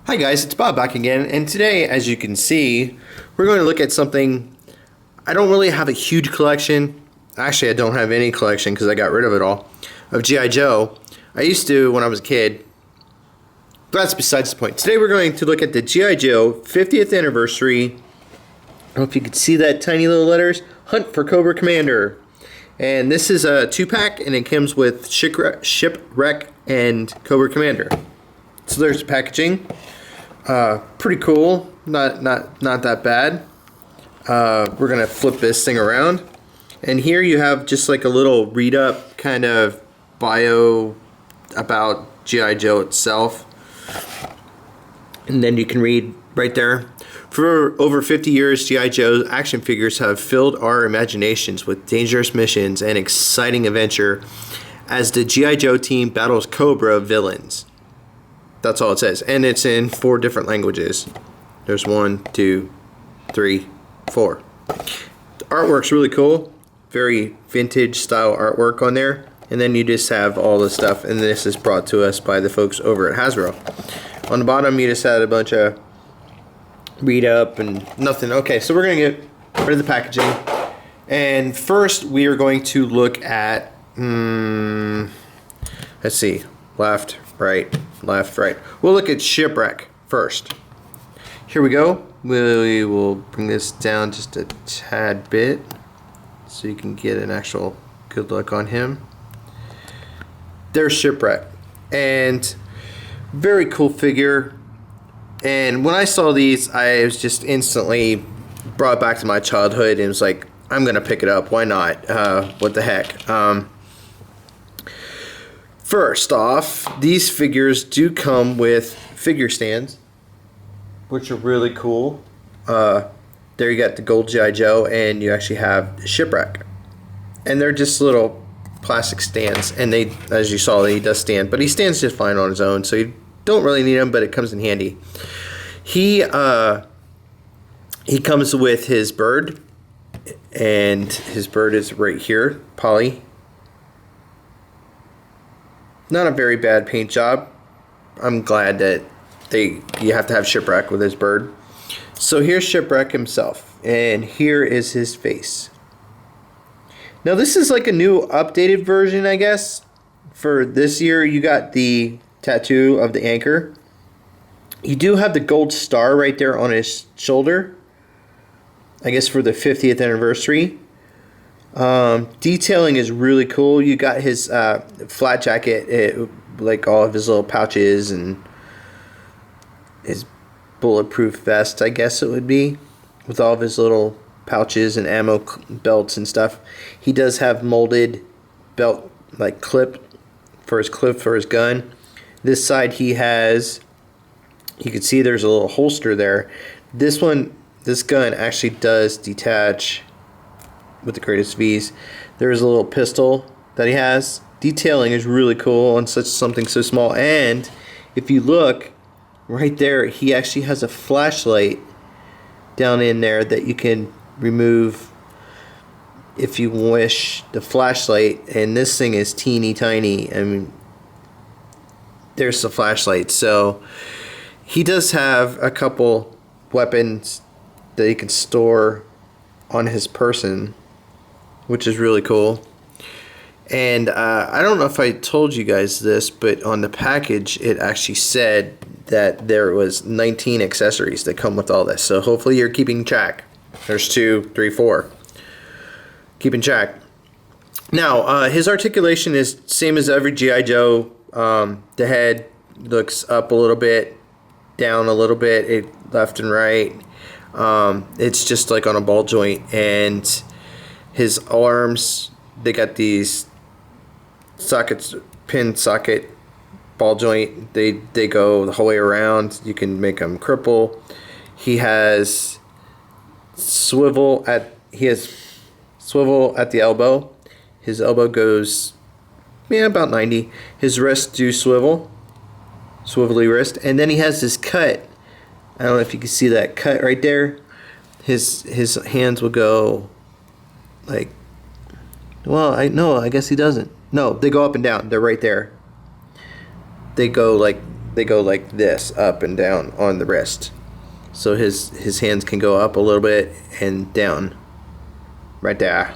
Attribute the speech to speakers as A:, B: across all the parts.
A: Hi guys, it's Bob back again, and today, as you can see, we're going to look at something. I don't really have a huge collection. Actually, I don't have any collection because I got rid of it all, of G.I. Joe. I used to when I was a kid, but that's besides the point. Today we're going to look at the G.I. Joe 50th anniversary. I don't know if you can see that tiny little letters, Hunt for Cobra Commander. And this is a 2-pack, and it comes with Shipwreck and Cobra Commander. So there's the packaging. Pretty cool. Not that bad. We're gonna flip this thing around, and here you have just like a little read up kind of bio about G.I. Joe itself, and then you can read right there. For over 50 years, G.I. Joe action figures have filled our imaginations with dangerous missions and exciting adventure as the G.I. Joe team battles Cobra villains. That's all it says, and it's in 4 different languages. There's 1, 2, 3, 4. The artwork's really cool, very vintage style artwork on there, and then you just have all the stuff, and this is brought to us by the folks over at Hasbro. On the bottom, you just had a bunch of read up and nothing. Okay, so we're gonna get rid of the packaging, and first we are going to look at let's see, left, right. We'll look at Shipwreck first. Here we go. We will bring this down just a tad bit so you can get an actual good look on him. There's Shipwreck, and very cool figure. And when I saw these, I was just instantly brought back to my childhood and was like, I'm gonna pick it up. Why not? What the heck? First off, these figures do come with figure stands, which are really cool. There you got the gold G.I. Joe, and you actually have Shipwreck. And they're just little plastic stands, and they, as you saw, he does stand, but he stands just fine on his own, so you don't really need him, but it comes in handy. He comes with his bird, and his bird is right here, Polly. Not a very bad paint job. I'm glad that you have to have Shipwreck with his bird. So here's Shipwreck himself, and here is his face. Now this is like a new updated version, I guess. For this year, you got the tattoo of the anchor. You do have the gold star right there on his shoulder, I guess for the 50th anniversary. Detailing is really cool. You got his flat jacket, like all of his little pouches, and his bulletproof vest, I guess it would be, with all of his little pouches and ammo belts and stuff. He does have molded belt, like clip for his gun. This side he has, you can see there's a little holster there. This gun actually does detach with the greatest V's. There's a little pistol that he has. Detailing is really cool on something so small, and if you look right there, he actually has a flashlight down in there that you can remove if you wish, the flashlight, and this thing is teeny tiny. I mean, there's the flashlight. So he does have a couple weapons that he can store on his person, which is really cool. And I don't know if I told you guys this, but on the package it actually said that there was 19 accessories that come with all this. So hopefully you're keeping track. There's 2, 3, 4. Keeping track. Now his articulation is same as every G.I. Joe. The head looks up a little bit, down a little bit, left and right. It's just like on a ball joint, and his arms, they got these sockets, pin socket ball joint. They go the whole way around. You can make them cripple. He has swivel at the elbow. His elbow goes about 90. His wrists do swivelly wrist, and then he has this cut. I don't know if you can see that cut right there. His hands will go like, well, I guess he doesn't. No, they go up and down. They're right there. They go like they go like this, up and down on the wrist. So his hands can go up a little bit and down. Right there.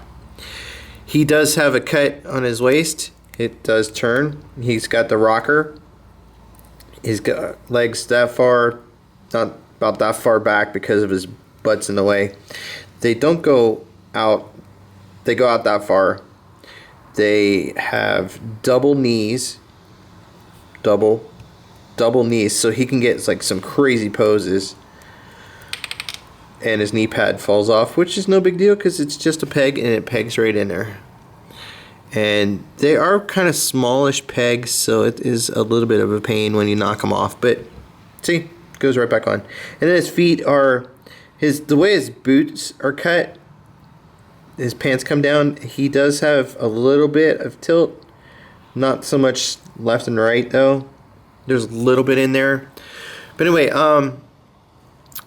A: He does have a cut on his waist. It does turn. He's got the rocker. He's got legs that far, not about that far back because of his butt's in the way. They don't go out. They go out that far. They have double knees. Double knees, so he can get like some crazy poses. And his knee pad falls off, which is no big deal because it's just a peg and it pegs right in there. And they are kind of smallish pegs, so it is a little bit of a pain when you knock them off. But see, it goes right back on. And then his feet are, the way his boots are cut, his pants come down. He does have a little bit of tilt, not so much left and right though. There's a little bit in there. But anyway,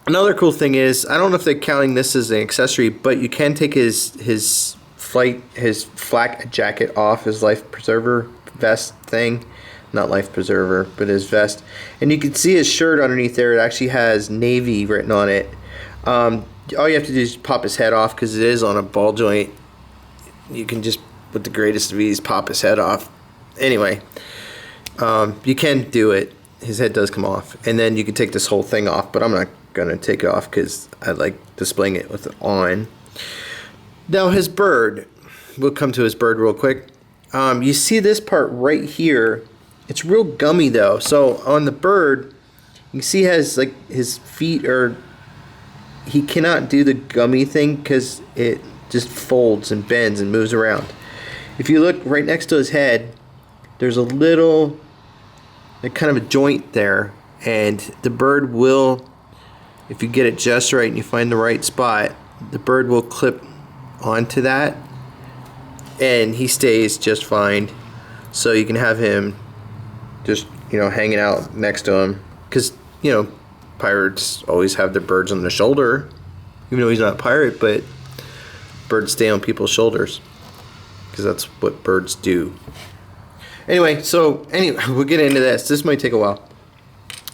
A: another cool thing is, I don't know if they're counting this as an accessory, but you can take his flak jacket off, his life preserver vest thing. Not life preserver, but his vest. And you can see his shirt underneath there. It actually has Navy written on it. All you have to do is pop his head off because it is on a ball joint. You can just, with the greatest of ease, pop his head off. Anyway, you can do it. His head does come off. And then you can take this whole thing off, but I'm not going to take it off because I like displaying it with it on. Now his bird. We'll come to his bird real quick. You see this part right here. It's real gummy though. So on the bird, you can see has like his feet are, he cannot do the gummy thing because it just folds and bends and moves around. If you look right next to his head, there's a little, like kind of a joint there, and the bird will, if you get it just right and you find the right spot, the bird will clip onto that and he stays just fine. So you can have him just, hanging out next to him, because pirates always have their birds on their shoulder, even though he's not a pirate, but birds stay on people's shoulders because that's what birds do. Anyway, we'll get into this. This might take a while.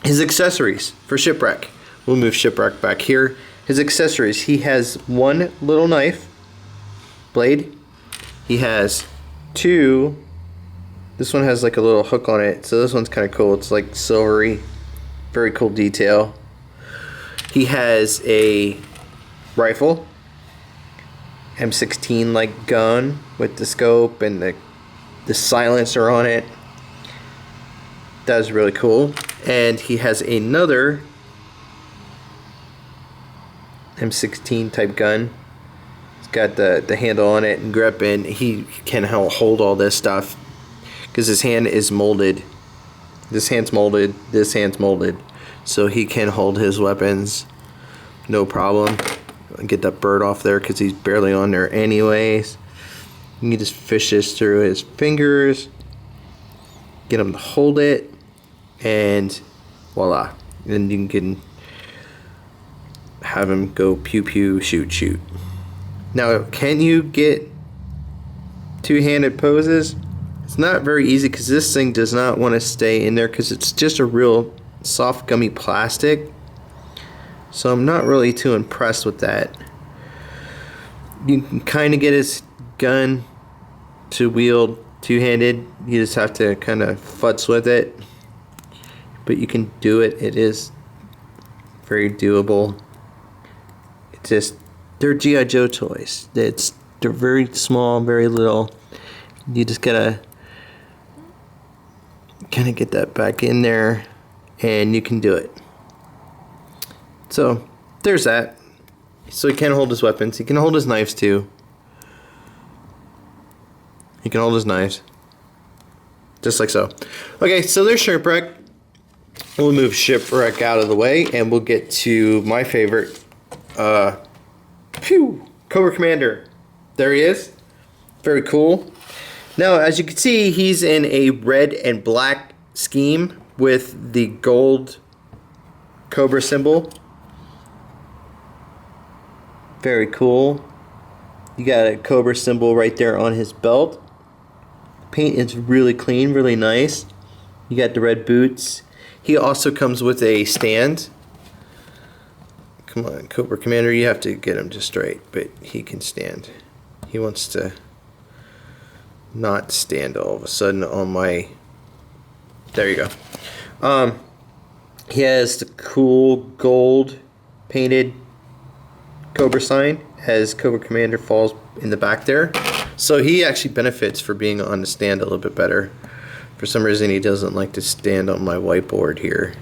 A: His accessories for Shipwreck. We'll move Shipwreck back here. His accessories. He has one little knife blade. He has two. This one has like a little hook on it, so this one's kind of cool. It's like silvery, very cool detail. He has a rifle, M16 like gun with the scope and the silencer on it. That's really cool. And he has another M16 type gun. It's got the handle on it and grip, and he can hold all this stuff because his hand is molded. This hand's molded, this hand's molded, so he can hold his weapons no problem. Get that bird off there because he's barely on there anyways. You can just fish this through his fingers, get him to hold it, and voila. Then you can have him go pew pew, shoot shoot. Now, can you get two-handed poses? It's not very easy because this thing does not want to stay in there because it's just a real soft gummy plastic. So I'm not really too impressed with that. You can kind of get his gun to wield two-handed. You just have to kind of futz with it, but you can do it. It is very doable. It's just, they're G.I. Joe toys. They're very small, very little. You just gotta kind of get that back in there and you can do it. So there's that. So he can hold his weapons. He can hold his knives too. He can hold his knives. Just like so. Okay, so there's Shipwreck. We'll move Shipwreck out of the way and we'll get to my favorite. Cobra Commander. There he is. Very cool. Now, as you can see, he's in a red and black scheme with the gold Cobra symbol. Very cool. You got a Cobra symbol right there on his belt. Paint is really clean, really nice. You got the red boots. He also comes with a stand. Come on, Cobra Commander, you have to get him just right, but he can stand. He wants to not stand all of a sudden on my... There you go. He has the cool gold painted Cobra sign as Cobra Commander falls in the back there. So he actually benefits for being on the stand a little bit better. For some reason he doesn't like to stand on my whiteboard here.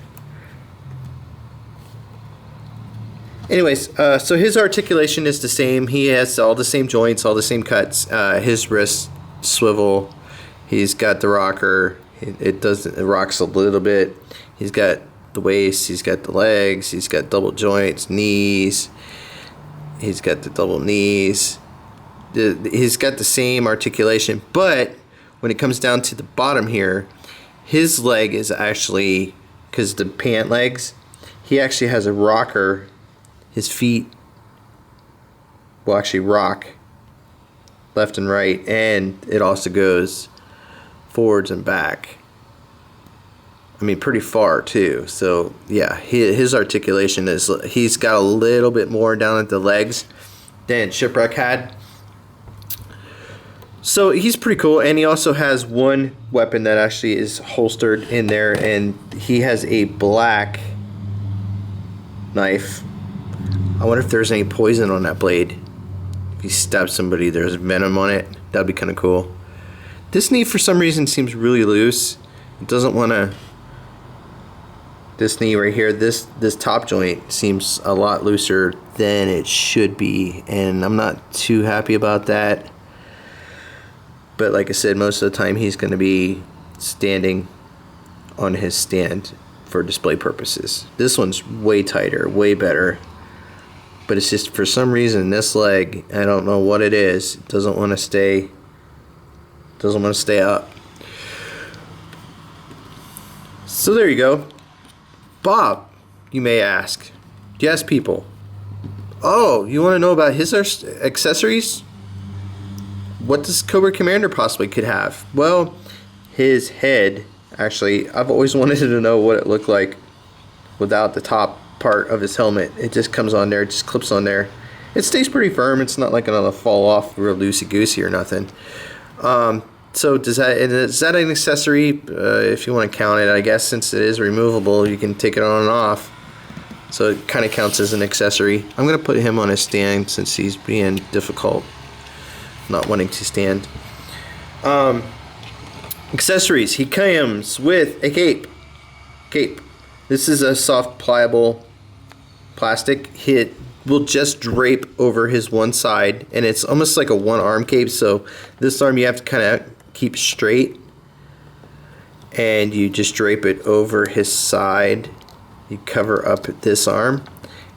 A: Anyways, so his articulation is the same. He has all the same joints, all the same cuts. His wrists swivel. He's got the rocker. It rocks a little bit. He's got the waist. He's got the legs. He's got double joints, knees. He's got the double knees. He's got the same articulation, but when it comes down to the bottom here, his leg is actually, because the pant legs, he actually has a rocker. His feet will actually rock left and right, and it also goes forwards and back. I mean, pretty far too. So yeah, his articulation is, he's got a little bit more down at the legs than Shipwreck had. So he's pretty cool, and he also has one weapon that actually is holstered in there, and he has a black knife. I wonder if there's any poison on that blade. If you stab somebody, there's venom on it. That'd be kind of cool. This knee, for some reason, seems really loose. It doesn't want to... This knee right here, this top joint seems a lot looser than it should be, and I'm not too happy about that. But like I said, most of the time he's going to be standing on his stand for display purposes. This one's way tighter, way better. But it's just, for some reason, this leg, I don't know what it is, it doesn't want to stay up. So there you go. Bob, you may ask. Yes, people. Oh, you want to know about his accessories? What does Cobra Commander possibly could have? Well, his head, actually, I've always wanted to know what it looked like without the top part of his helmet. It just comes on there, it just clips on there. It stays pretty firm. It's not like gonna fall off real loosey-goosey or nothing. So is that an accessory? If you want to count it, I guess, since it is removable, you can take it on and off. So it kind of counts as an accessory. I'm gonna put him on a stand since he's being difficult, not wanting to stand. Accessories. He comes with a cape. This is a soft, pliable plastic. It will just drape over his one side, and it's almost like a one-arm cape. So this arm you have to kind of keep straight, and you just drape it over his side. You cover up this arm,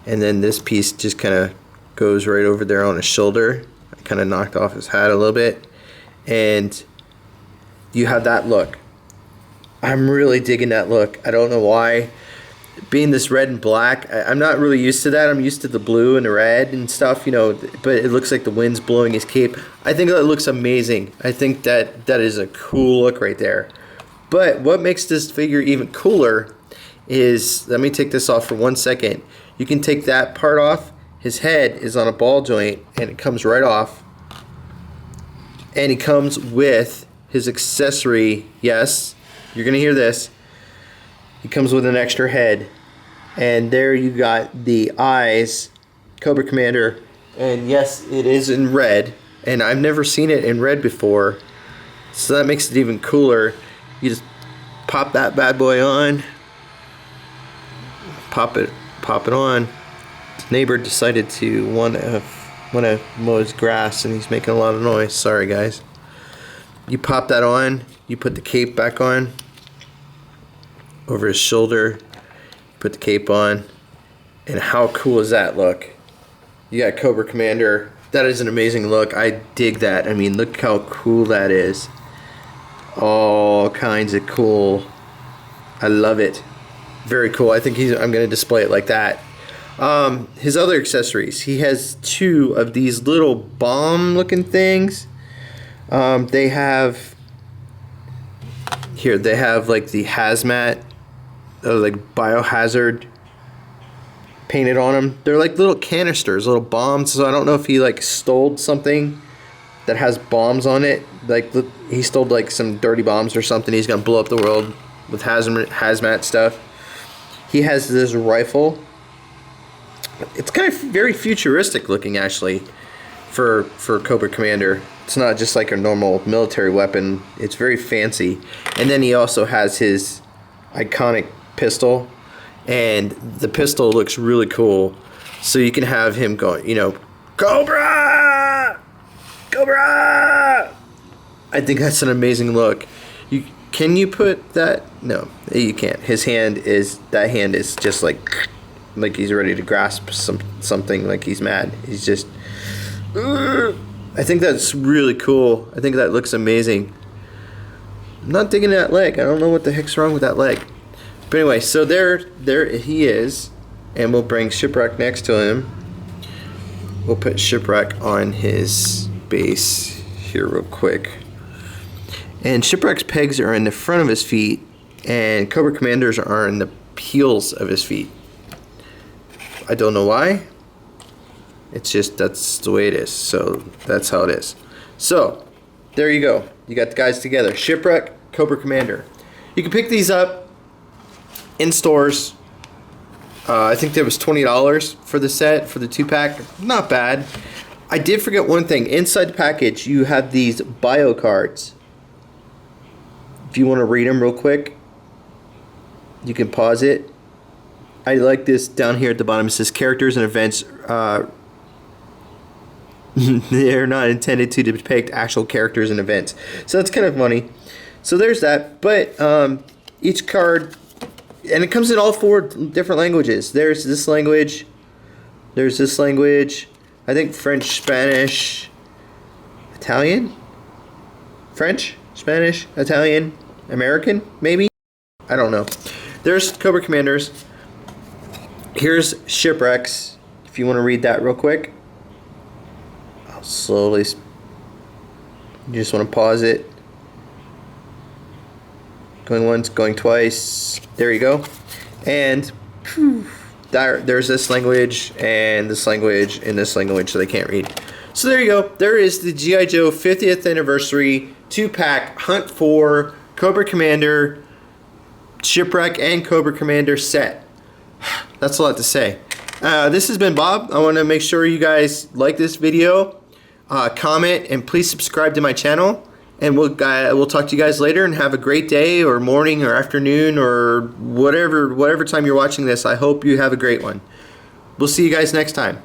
A: and then this piece just kind of goes right over there on his shoulder. I kind of knocked off his hat a little bit, and you have that look. I'm really digging that look. I don't know why. Being this red and black, I'm not really used to that. I'm used to the blue and the red and stuff, you know, but it looks like the wind's blowing his cape. I think that looks amazing. I think that is a cool look right there. But what makes this figure even cooler is, let me take this off for 1 second. You can take that part off. His head is on a ball joint, and it comes right off. And he comes with his accessory. Yes, you're going to hear this. He comes with an extra head, and there you got the eyes, Cobra Commander, and yes, it is in red, and I've never seen it in red before, so that makes it even cooler. You just pop that bad boy on, pop it on. The neighbor decided to want to mow his grass, and he's making a lot of noise. Sorry, guys. You pop that on, you put the cape back on over his shoulder, put the cape on, and how cool does that look? You got Cobra Commander. That is an amazing look. I dig that. I mean, look how cool that is. All kinds of cool. I love it. Very cool. I think I'm going to display it like that. His other accessories. He has 2 of these little bomb looking things. They have like the hazmat like biohazard painted on them. They're like little canisters, little bombs. So I don't know if he like stole something that has bombs on it. Like he stole like some dirty bombs or something. He's gonna blow up the world with hazmat stuff. He has this rifle. It's kind of very futuristic looking, actually, for Cobra Commander. It's not just like a normal military weapon. It's very fancy. And then he also has his iconic pistol, and the pistol looks really cool. So you can have him going, you know, Cobra! Cobra! I think that's an amazing look. Can you put that? No, you can't. That hand is just like he's ready to grasp something, like he's mad. He's just, I think that's really cool. I think that looks amazing. I'm not digging that leg. I don't know what the heck's wrong with that leg. But anyway, so there he is, and we'll bring Shipwreck next to him. We'll put Shipwreck on his base here real quick. And Shipwreck's pegs are in the front of his feet, and Cobra Commander's are in the heels of his feet. I don't know why. It's just, that's the way it is. So that's how it is. So there you go. You got the guys together. Shipwreck, Cobra Commander. You can pick these up in stores. I think there was $20 for the set, for the 2-pack. Not bad. I did forget one thing. Inside the package, you have these bio cards. If you want to read them real quick, you can pause it. I like this down here at the bottom. It says characters and events. They're not intended to depict actual characters and events. So that's kind of funny. So there's that. But each card, and it comes in all 4 different languages. There's this language. There's this language. I think French, Spanish, Italian? French, Spanish, Italian, American, maybe? I don't know. There's Cobra Commanders. Here's Shipwrecks, if you want to read that real quick. I'll slowly, you just want to pause it. Going once, going twice. There you go. And there's this language, and this language, and this language, so they can't read. So there you go. There is the G.I. Joe 50th anniversary 2-pack Hunt for Cobra Commander, Shipwreck, and Cobra Commander set. That's a lot to say. This has been Bob. I want to make sure you guys like this video, comment, and please subscribe to my channel. And we'll talk to you guys later, and have a great day or morning or afternoon or whatever time you're watching this. I hope you have a great one. We'll see you guys next time.